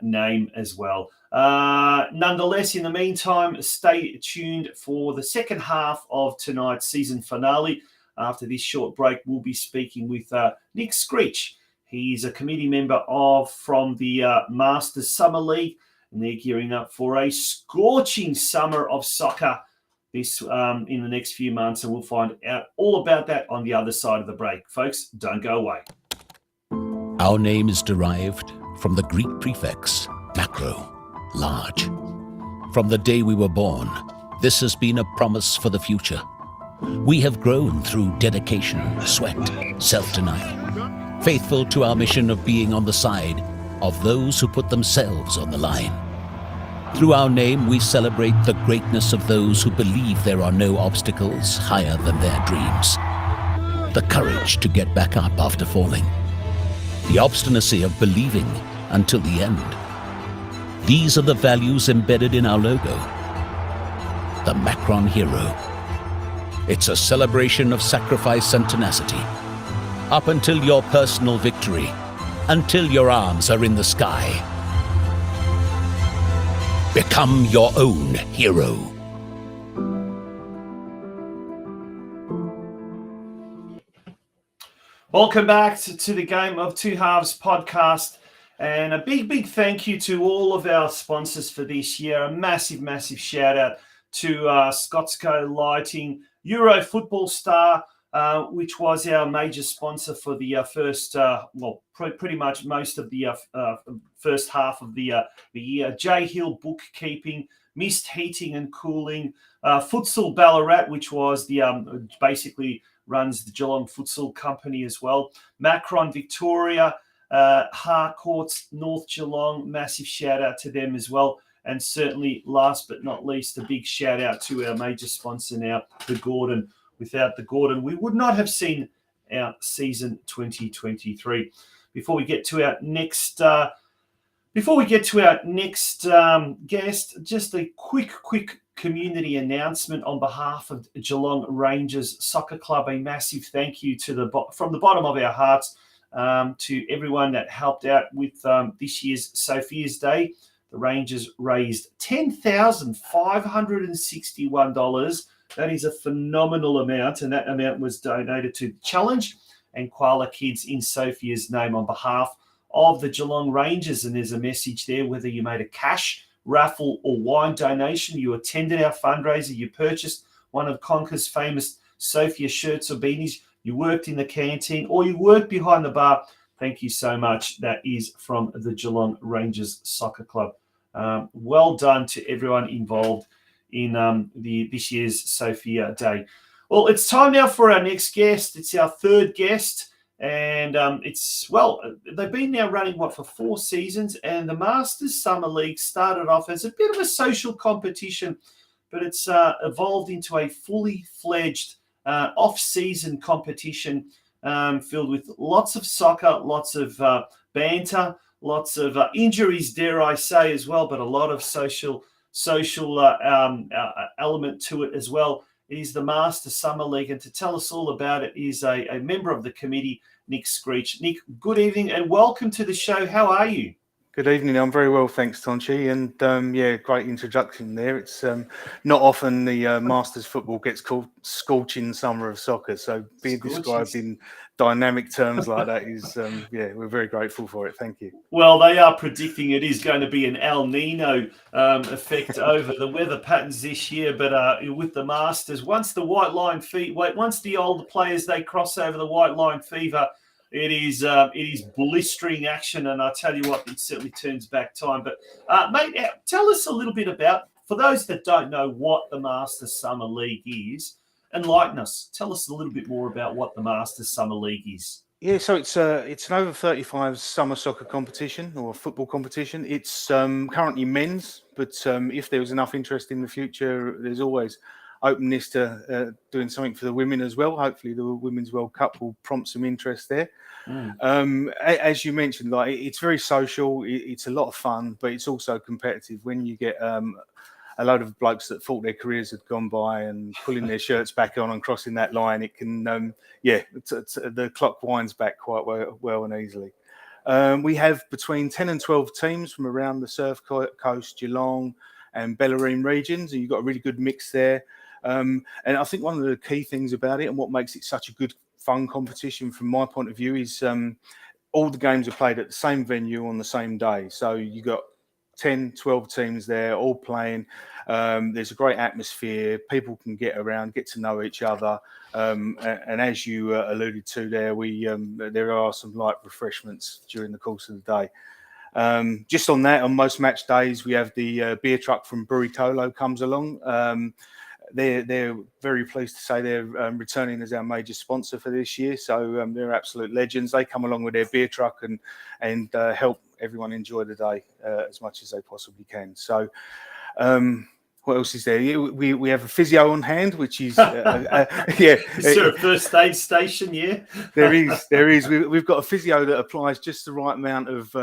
A: name as well. Nonetheless, in the meantime, stay tuned for the second half of tonight's season finale. After this short break, we'll be speaking with Nick SCREECH. He's a committee member from the Masters Summer League, and they're gearing up for a scorching summer of soccer this in the next few months, and we'll find out all about that on the other side of the break. Folks, don't go away.
G: Our name is derived from the Greek prefix macro, large. From the day we were born, this has been a promise for the future. We have grown through dedication, sweat, self-denial, faithful to our mission of being on the side of those who put themselves on the line. Through our name, we celebrate the greatness of those who believe there are no obstacles higher than their dreams. The courage to get back up after falling. The obstinacy of believing until the end. These are the values embedded in our logo. The Macron Hero. It's a celebration of sacrifice and tenacity. Up until your personal victory, until your arms are in the sky. Become your own hero.
A: Welcome back to the Game of Two Halves podcast. And a big thank you to all of our sponsors for this year. A massive shout out to Scotsco Lighting, Euro Football Star, which was our major sponsor for the first, pretty much most of the first half of the year. J Hill Bookkeeping, Mist Heating and Cooling, Futsal Ballarat, which was the basically runs the Geelong Futsal Company as well. Macron Victoria, Harcourts, North Geelong, massive shout out to them as well. And certainly, last but not least, a big shout out to our major sponsor now, the Gordon. Without the Gordon, we would not have seen our season 2023. Before we get to our next guest, just a quick community announcement on behalf of Geelong Rangers Soccer Club. A massive thank you to from the bottom of our hearts to everyone that helped out with this year's Sophia's Day. The Rangers raised $10,561. That is a phenomenal amount, and that amount was donated to the Challenge and KYLIE Kids in Sophia's name on behalf of the Geelong Rangers. And there's a message there, whether you made a cash, raffle or wine donation, you attended our fundraiser, you purchased one of Conker's famous Sophia shirts or beanies, you worked in the canteen, or you worked behind the bar. Thank you so much. That is from the Geelong Rangers Soccer Club. Well done to everyone involved in this year's Sophia Day. Well, it's time now for our next guest. It's our third guest, and they've been now running for 4 seasons, and the Masters Summer League started off as a bit of a social competition, but it's evolved into a fully fledged off-season competition filled with lots of soccer, lots of banter, lots of injuries, dare I say, as well, but a lot of social element to it as well. It is the Master Summer League, and to tell us all about it is a member of the committee, Nick SCREECH. Nick, good evening and welcome to the show. How are you?
H: Good evening. I'm very well, thanks, Tonchi. And great introduction there. It's not often the Masters football gets called scorching summer of soccer. So being described in dynamic terms like that is, we're very grateful for it. Thank you.
A: Well, they are predicting it is going to be an El Nino effect over the weather patterns this year. But with the Masters, once the older players, they cross over the white line fever, it is blistering action, and I tell you what, it certainly turns back time. But mate, tell us a little bit about, for those that don't know what the Masters Summer League is, enlighten us. Tell us a little bit more about what the Masters Summer League is.
H: Yeah, so it's an over 35 summer soccer competition or football competition. It's currently men's, but if there was enough interest in the future, there's always openness to doing something for the women as well. Hopefully the Women's World Cup will prompt some interest there. As you mentioned, like, it's very social, it's a lot of fun, but it's also competitive. When you get a load of blokes that thought their careers had gone by and pulling their shirts back on and crossing that line, it can the clock winds back quite well and easily. We have between 10 and 12 teams from around the Surf Coast, Geelong and Bellarine regions, and you've got a really good mix there. And I think one of the key things about it, and what makes it such a good, fun competition from my point of view, is all the games are played at the same venue on the same day. So you got 10, 12 teams there, all playing. There's a great atmosphere. People can get around, get to know each other. And as you alluded to there, there are some light refreshments during the course of the day. Just on that, on most match days, we have the beer truck from Brewery Colo comes along. They're very pleased to say they're returning as our major sponsor for this year. So they're absolute legends. They come along with their beer truck and help everyone enjoy the day as much as they possibly can. So what else is there? We have a physio on hand, which is yeah.
A: Is there a first aid station? Yeah,
H: there is. We've got a physio that applies just the right amount of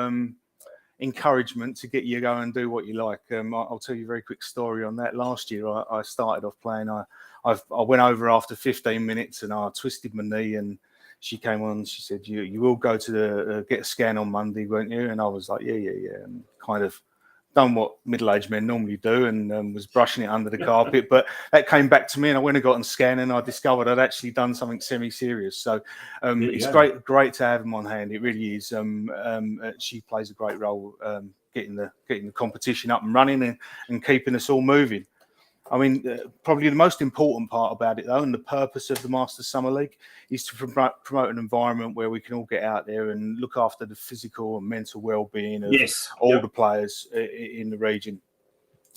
H: encouragement to get you to go and do what you like. I'll tell you a very quick story on that. Last year, I started off playing. I went over after 15 minutes and I twisted my knee, and she came on. She said, "You will go to the get a scan on Monday, won't you?" And I was like, "Yeah," and kind of done what middle-aged men normally do, and was brushing it under the carpet. But that came back to me, and I went and got a scan, and I discovered I'd actually done something semi-serious. So it's great to have them on hand. It really is. She plays a great role getting the competition up and running and keeping us all moving. I mean, probably the most important part about it, though, and the purpose of the Masters Summer League is to promote an environment where we can all get out there and look after the physical and mental well-being of all the players in the region.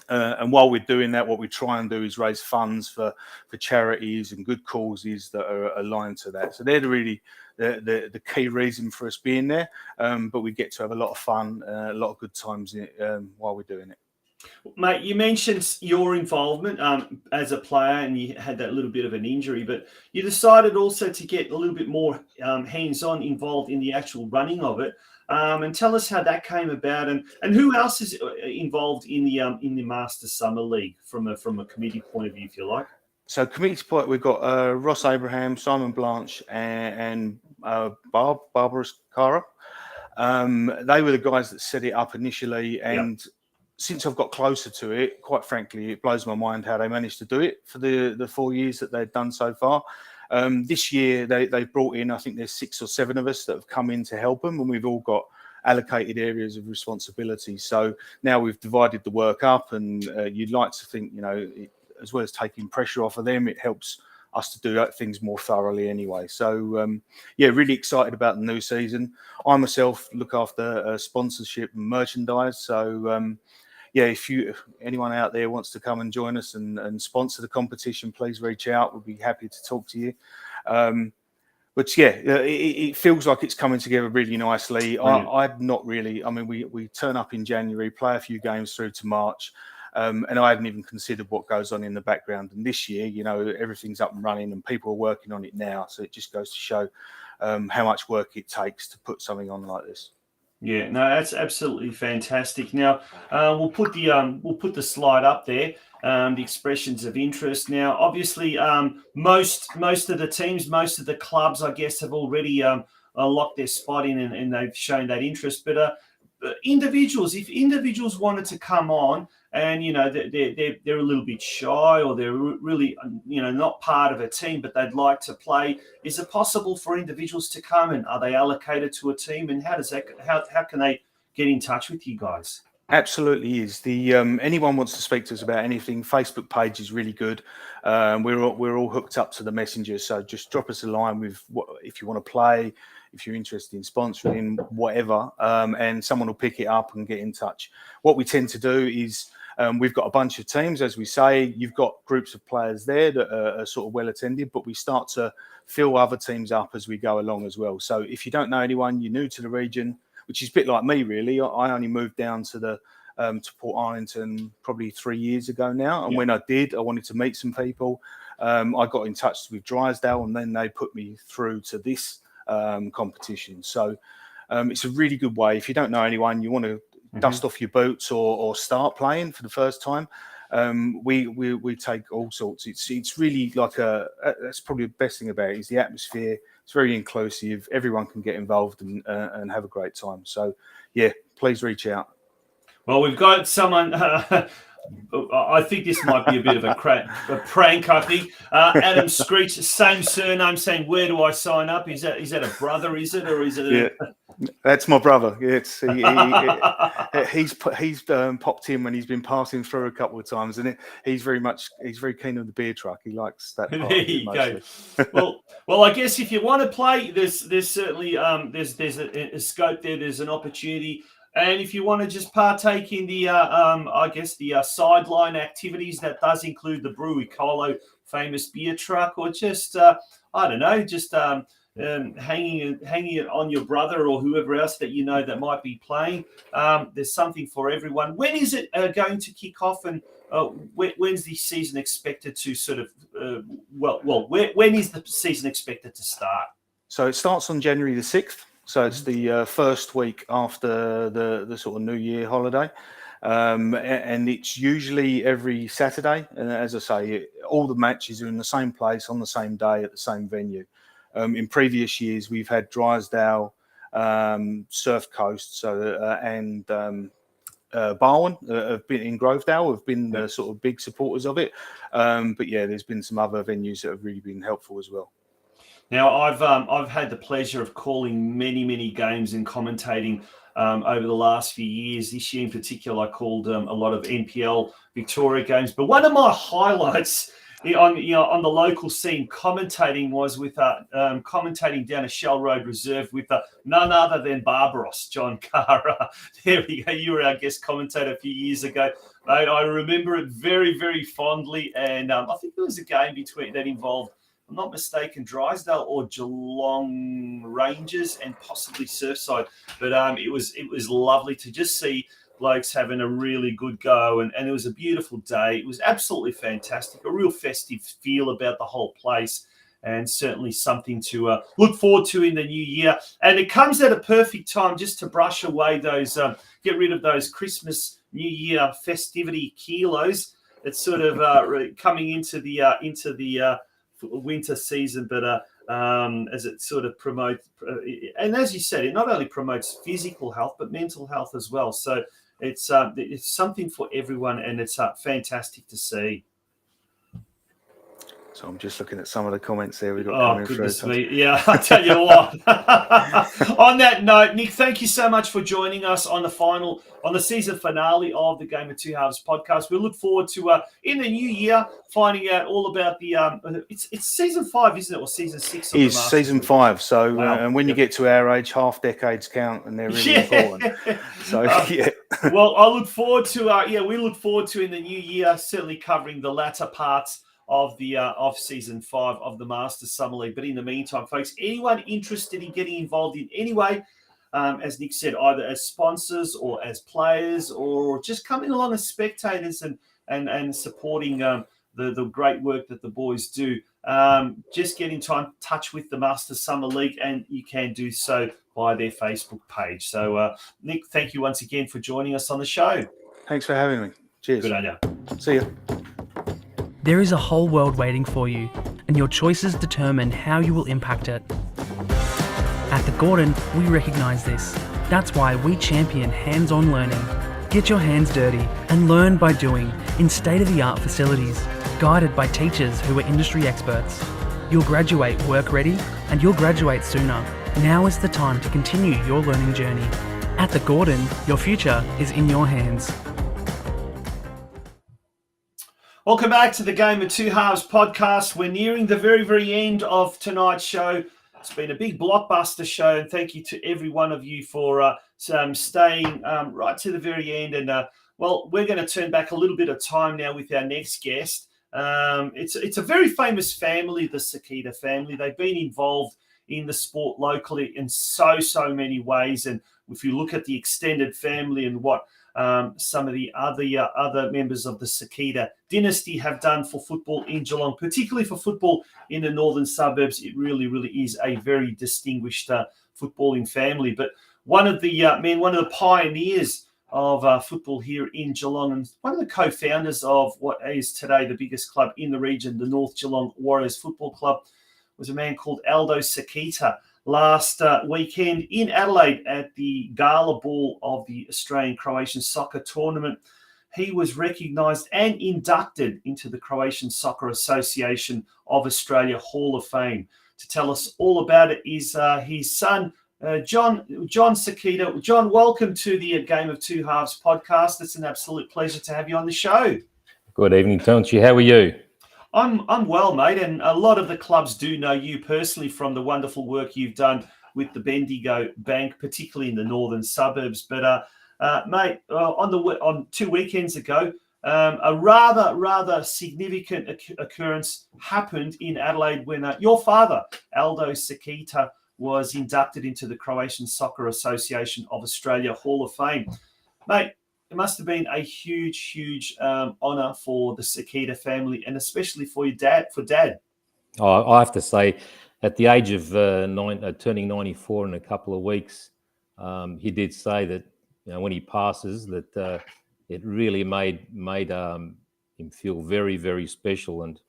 H: And while we're doing that, what we try and do is raise funds for charities and good causes that are aligned to that. So they're really the key reason for us being there. But we get to have a lot of fun, a lot of good times while we're doing it.
A: Mate, you mentioned your involvement as a player, and you had that little bit of an injury, but you decided also to get a little bit more hands-on involved in the actual running of it. And tell us how that came about, and who else is involved in the Masters Summer League from a committee point of view, if you like.
H: So committee point, we've got Ross Abraham, Simon Blanche, and Barbara Cara. They were the guys that set it up initially, and since I've got closer to it, quite frankly, it blows my mind how they managed to do it for the 4 years that they've done so far. This year, they've brought in, I think there's 6 or 7 of us that have come in to help them, and we've all got allocated areas of responsibility. So now we've divided the work up, and you'd like to think, as well as taking pressure off of them, it helps us to do things more thoroughly anyway. So, really excited about the new season. I myself look after sponsorship and merchandise. So, if anyone out there wants to come and join us and sponsor the competition, please reach out. We'll be happy to talk to you. It feels like it's coming together really nicely. I'd not really. I mean, we turn up in January, play a few games through to March, and I hadn't even considered what goes on in the background. And this year, everything's up and running, and people are working on it now. So it just goes to show how much work it takes to put something on like this.
A: Yeah, no, that's absolutely fantastic. Now, we'll put the slide up there, the expressions of interest. Now, obviously, most of the teams, most of the clubs, I guess, have already locked their spot in and they've shown that interest. But individuals, if individuals wanted to come on and they're a little bit shy, or they're really not part of a team, but they'd like to play, is it possible for individuals to come, and are they allocated to a team, and how can they get in touch with you guys?
H: Absolutely is. Anyone wants to speak to us about anything, Facebook page is really good. We're all hooked up to the messenger, so just drop us a line with if you want to play, if you're interested in sponsoring, whatever, and someone will pick it up and get in touch. What we tend to do is we've got a bunch of teams, as we say. You've got groups of players there that are sort of well attended, but we start to fill other teams up as we go along as well. So if you don't know anyone, you're new to the region, which is a bit like me, really. I only moved down to to Port Arlington probably 3 years ago now. And when I did, I wanted to meet some people. I got in touch with Drysdale, and then they put me through to this competition. So it's a really good way. If you don't know anyone, you want to dust off your boots or start playing for the first time, we take all sorts. It's really like that's probably the best thing about it is the atmosphere. It's very inclusive. Everyone can get involved and have a great time. So please reach out.
A: Well, we've got someone. I think this might be a bit of a prank. I think Adam Screech, same surname, saying, "Where do I sign up?" Is that a brother? Is it, or is it?
H: That's my brother. It's he's popped in when he's been passing through a couple of times, and he's very keen on the beer truck. He likes that part
A: There
H: of it
A: you
H: mostly.
A: go. Well, I guess if you want to play, there's certainly there's a scope there. There's an opportunity, and if you want to just partake in the I guess the sideline activities, that does include the Brewery Colo famous beer truck, or just I don't know, just hanging it on your brother or whoever else that you know that might be playing. There's something for everyone. When is it going to kick off, and when's the season expected to sort of when is the season expected to start?
H: So it starts on January the 6th. So it's the first week after the sort of New Year holiday. And it's usually every Saturday. And as I say, all the matches are in the same place on the same day at the same venue. In previous years, we've had Drysdale, Surf Coast, and Barwon have been in Grovedale, have been sort of big supporters of it. But yeah, there's been some other venues that have really been helpful as well.
A: Now, I've had the pleasure of calling many games and commentating over the last few years. This year in particular, I called a lot of NPL Victoria games. But one of my highlights on the local scene commentating was with commentating down a Shell Road Reserve with none other than Barbaros, John Cara. There we go. You were our guest commentator a few years ago. Mate, I remember it very fondly, and I think there was a game that involved, I'm not mistaken, Drysdale or Geelong Rangers and possibly Surfside. But it was lovely to just see blokes having a really good go, and it was a beautiful day. It was absolutely fantastic, a real festive feel about the whole place, and certainly something to look forward to in the new year. And it comes at a perfect time just to brush away those, get rid of those Christmas, New Year festivity kilos. It's sort of coming into the winter season, but as it sort of promotes, and as you said, it not only promotes physical health but mental health as well. So it's something for everyone, and it's fantastic to see.
H: So I'm just looking at some of the comments there we got coming through.
A: Goodness me. Yeah, I tell you what. On that note, Nick, thank you so much for joining us on the season finale of the Game of Two Halves podcast. We look forward to in the new year finding out all about the it's season 5, isn't it, or season 6?
H: It is season 5. So and when you get to our age, half decades count, and they're really important. So yeah.
A: Well, I look forward to we look forward to in the new year certainly covering the latter parts of the season 5 of the Masters Summer League. But in the meantime, folks, anyone interested in getting involved in any way, as Nick said, either as sponsors or as players, or just coming along as spectators and supporting the great work that the boys do, just get in touch with the Masters Summer League, and you can do so via their Facebook page. So, Nick, thank you once again for joining us on the show.
H: Thanks for having me. Cheers.
A: Good on you.
H: See you.
B: There is a whole world waiting for you, and your choices determine how you will impact it. At the Gordon, we recognise this. That's why we champion hands-on learning. Get your hands dirty and learn by doing in state-of-the-art facilities, guided by teachers who are industry experts. You'll graduate work ready, and you'll graduate sooner. Now is the time to continue your learning journey. At the Gordon, your future is in your hands.
A: Welcome back to the Game of Two Halves podcast. We're nearing the very end of tonight's show. It's been a big blockbuster show, and thank you to every one of you for staying right to the very end. And we're going to turn back a little bit of time now with our next guest. It's a very famous family, the SIKETA family. They've been involved in the sport locally in so many ways. And if you look at the extended family and what some of the other members of the SIKETA dynasty have done for football in Geelong, particularly for football in the northern suburbs, it really is a very distinguished footballing family. But one of the pioneers of football here in Geelong, and one of the co-founders of what is today the biggest club in the region, the North Geelong Warriors Football Club, was a man called ALDO SIKETA. Last weekend in Adelaide at the Gala Ball of the Australian Croatian Soccer Tournament, he was recognised and inducted into the Croatian Soccer Association of Australia Hall of Fame. To tell us all about it is his son, John SIKETA. John, welcome to the Game of Two Halves podcast. It's an absolute pleasure to have you on the show.
I: Good evening, Tonchy. How are you?
A: I'm well, mate, and a lot of the clubs do know you personally from the wonderful work you've done with the Bendigo Bank, particularly in the northern suburbs. But mate, on 2 weekends ago, a rather significant occurrence happened in Adelaide when your father, ALDO SIKETA, was inducted into the Croatian Soccer Association of Australia Hall of Fame. Mate, it must have been a huge honour for the SIKETA family, and especially for your dad.
I: I have to say, at the age of turning 94 in a couple of weeks, he did say that when he passes, that it really made him feel very special. And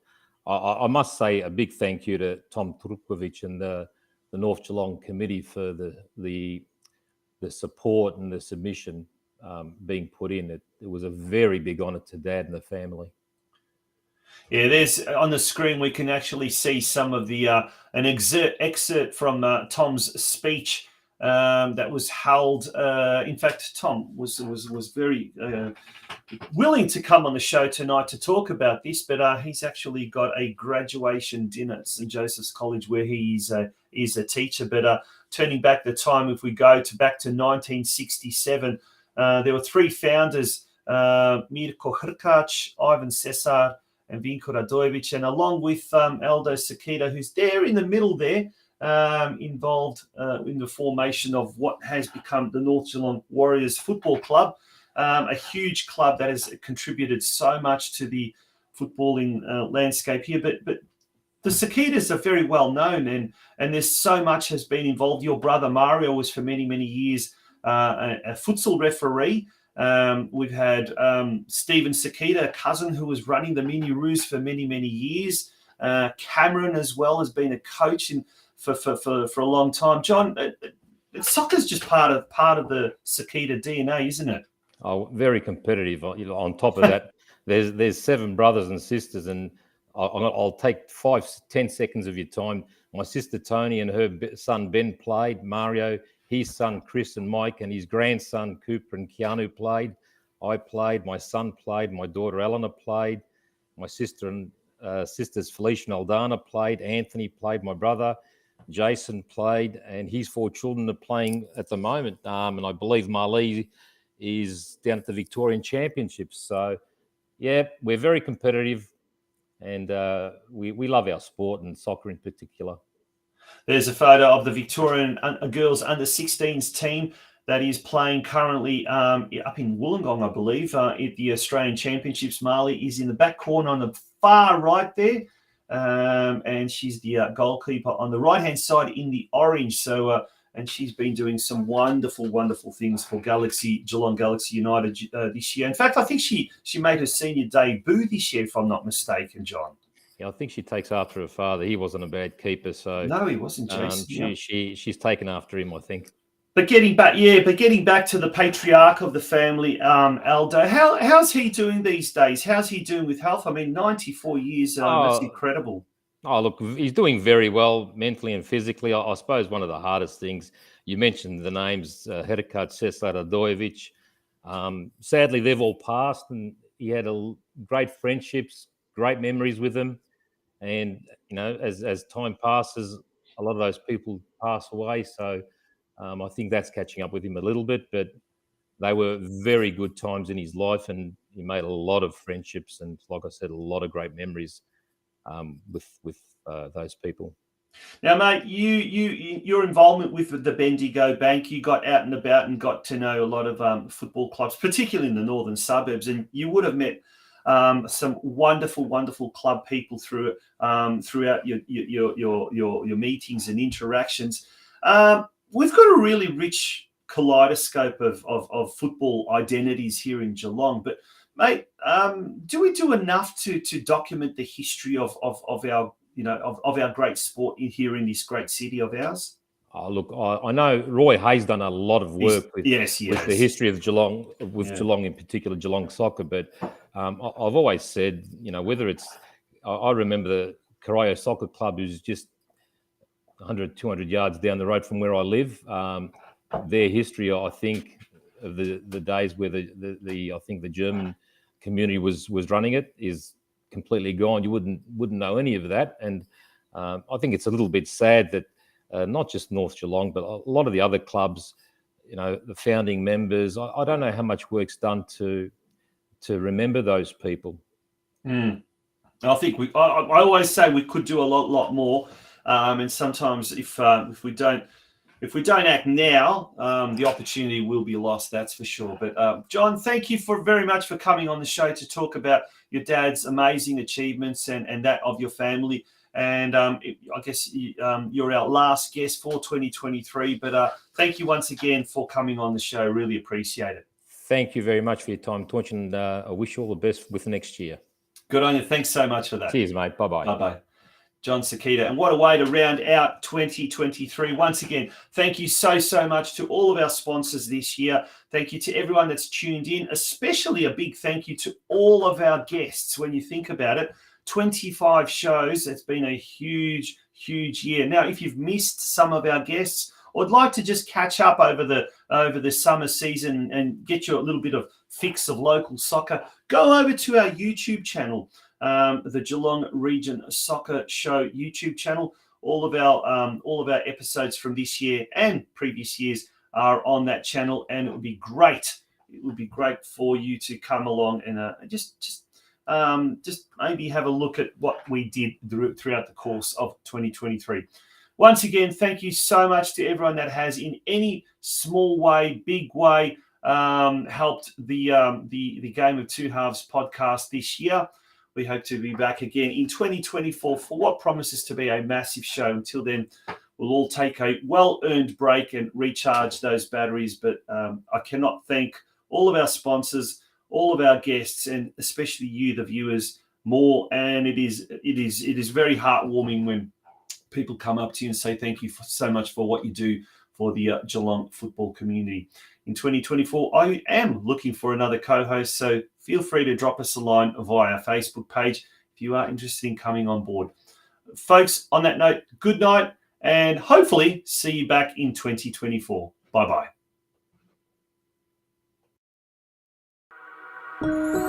I: I must say a big thank you to Tom Trupkovic and the North Geelong committee for the support and the submission being put in. It was a very big honour to Dad and the family.
A: Yeah, there's on the screen we can actually see some of the an excerpt from Tom's speech that was held. In fact, Tom was very willing to come on the show tonight to talk about this, but he's actually got a graduation dinner at St Joseph's College where he is a teacher. But turning back the time, if we go back to 1967. There were 3 founders, Mirko Hrkac, Ivan Cesar, and Vinko Radojevic, and along with ALDO SIKETA, who's there in the middle there, involved in the formation of what has become the North Geelong Warriors Football Club, a huge club that has contributed so much to the footballing landscape here. But the SIKETAs are very well known, and there's so much has been involved. Your brother Mario was for many years a futsal referee. We've had Stephen SIKETA, a cousin who was running the Mini Roos for many years. Cameron as well has been a coach for a long time. John, soccer's just part of the SIKETA DNA, isn't it?
I: Oh, very competitive. On top of that, there's 7 brothers and sisters, and I'll take 5-10 seconds of your time. My sister Tony and her son Ben played. Mario, his son Chris and Mike, and his grandson Cooper and Keanu played. I played. My son played. My daughter Eleanor played. My sister and sisters Felicia and Aldana played. Anthony played. My brother Jason played, and his 4 children are playing at the moment. And I believe Marlee is down at the Victorian Championships. So, yeah, we're very competitive, and we love our sport and soccer in particular.
A: There's a photo of the Victorian girls under-16s team that is playing currently up in Wollongong, I believe, at the Australian Championships. Marlee is in the back corner on the far right there, and she's the goalkeeper on the right-hand side in the orange. So, and she's been doing some wonderful things for Geelong Galaxy United this year. In fact, I think she made her senior debut this year, if I'm not mistaken, John.
I: Yeah, I think she takes after her father. He wasn't a bad keeper, so
A: no, he wasn't. Jason,
I: she's taken after him, I think.
A: But getting back to the patriarch of the family, Aldo, how's he doing these days? How's he doing with health? I mean, 94 years, that's incredible.
I: Oh, look, he's doing very well mentally and physically. I suppose one of the hardest things, you mentioned the names, Hrkac, Cesar, Radojevic. Sadly, they've all passed, and he had great friendships, great memories with them. And, as time passes, a lot of those people pass away. So I think that's catching up with him a little bit. But they were very good times in his life, and he made a lot of friendships and, like I said, a lot of great memories with those people.
A: Now, mate, your involvement with the Bendigo Bank, you got out and about and got to know a lot of football clubs, particularly in the northern suburbs, and you would have met some wonderful club people throughout your meetings and interactions. We've got a really rich kaleidoscope of football identities here in Geelong, but mate, do we do enough to document the history of our great sport here in this great city of ours?
I: Oh, look, I know Roy Hayes done a lot of work with the history of Geelong, Geelong in particular, Geelong soccer. But I've always said, whether it's, I remember the Corio Soccer Club, who's just 100, 200 yards down the road from where I live. Their history, I think, of the days where I think the German community was running it is completely gone. You wouldn't know any of that, and I think it's a little bit sad that not just North Geelong, but a lot of the other clubs, the founding members. I don't know how much work's done to remember those people.
A: I think I always say we could do a lot more, and sometimes if we don't act now, the opportunity will be lost. That's for sure. But John, thank you very much for coming on the show to talk about your dad's amazing achievements and that of your family. And I guess you're our last guest for 2023. But thank you once again for coming on the show. Really appreciate it.
I: Thank you very much for your time, Torch, and I wish you all the best with next year.
A: Good on you. Thanks so much for that.
I: Cheers, mate. Bye-bye.
A: Bye-bye. John SIKETA. And what a way to round out 2023. Once again, thank you so much to all of our sponsors this year. Thank you to everyone that's tuned in, especially a big thank you to all of our guests. When you think about it, 25 shows. It's been a huge year. Now, if you've missed some of our guests or would like to just catch up over the summer season and get you a little bit of fix of local soccer, go over to our YouTube channel, the Geelong Region Soccer Show YouTube channel. All of our episodes from this year and previous years are on that channel, and it would be great. It would be great for you to come along and just maybe have a look at what we did throughout the course of 2023. Once again, thank you so much to everyone that has, in any small way, big way, helped the Game of Two Halves podcast this year. We hope to be back again in 2024 for what promises to be a massive show. Until then, we'll all take a well-earned break and recharge those batteries. But I cannot thank all of our sponsors, all of our guests, and especially you, the viewers, more. And it is very heartwarming when people come up to you and say thank you so much for what you do for the Geelong football community. In 2024, I am looking for another co-host, so feel free to drop us a line via our Facebook page if you are interested in coming on board. Folks, on that note, good night, and hopefully see you back in 2024. Bye-bye.